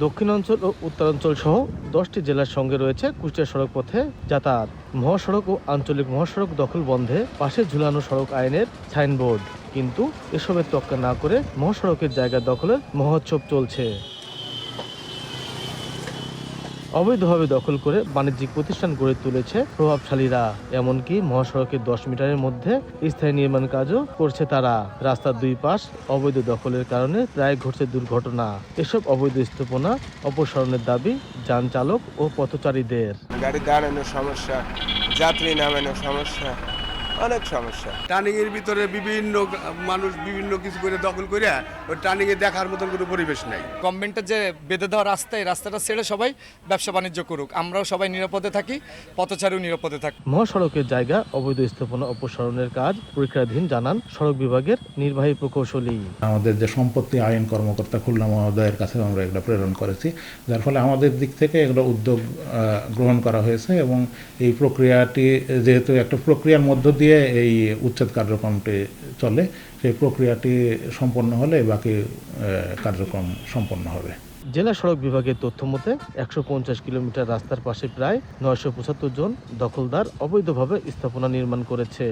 দক্ষিণাঞ্চল ও উত্তরাঞ্চল সহ 10টি জেলার সঙ্গে রয়েছে কুষ্টিয়া সড়ক পথে যাতায়াত। মহাসড়ক ও আঞ্চলিক মহাসড়ক দখল বন্ধে পাশে ঝুলানো সড়ক আইনের সাইনবোর্ড, কিন্তু এসবের তোয়াক্কা না করে মহাসড়কের জায়গা দখলের মহোৎসব চলছে। অবৈধভাবে দখল করে বাণিজ্যিক প্রতিষ্ঠান গড়ে তুলেছে প্রভাবশালীরা। এমনকি মহাসড়কের 10 মিটারের মধ্যে স্থায়ী নির্মাণ কাজও করছে তারা। রাস্তার দুই পাশ অবৈধ দখলের কারণে প্রায় ঘটছে দুর্ঘটনা। এসব অবৈধ স্থাপনা অপসারণের দাবি যান চালক ও পথচারীদের। গাড়ি দাঁড়ানোর সমস্যা, যাত্রী নামানোর সমস্যা, অনেক সমস্যা। টার্নিং এর ভিতরে বিভিন্ন মানুষ বিভিন্ন কিছু করে দখল করে ওই টার্নিং এ দেখার মতন কোনো পরিবেশ নাই। গভর্নমেন্টের যে বেঁধে দেওয়া রাস্তা, এই রাস্তাটা ছেড়ে সবাই ব্যবসা বাণিজ্য করুক, আমরাও সবাই নিরাপদে থাকি, পথচারীও নিরাপদে থাকি। মহাসড়কের জায়গা অবৈধ স্থাপনা অপসারণের কাজ পরীক্ষাধীন জানান সড়ক বিভাগের নির্বাহী প্রকৌশলী। আমাদের যে সম্পত্তি আইন কর্মকর্তা খুলনা মহোদয়ের কাছে আমরা এগুলো প্রেরণ করেছি, যার ফলে আমাদের দিক থেকে এগুলো উদ্যোগ গ্রহণ করা হয়েছে এবং এই প্রক্রিয়াটি যেহেতু একটা প্রক্রিয়ার মধ্য দিয়ে এই উচ্ছেদ কার্যক্রমটি চলে, সেই প্রক্রিয়াটি সম্পন্ন হলে বাকি কার্যক্রম সম্পন্ন হবে। জেলা সড়ক বিভাগের তথ্য মতে 150 কিলোমিটার রাস্তার পাশে প্রায় 975 জন দখলদার অবৈধভাবে স্থাপনা নির্মাণ করেছে।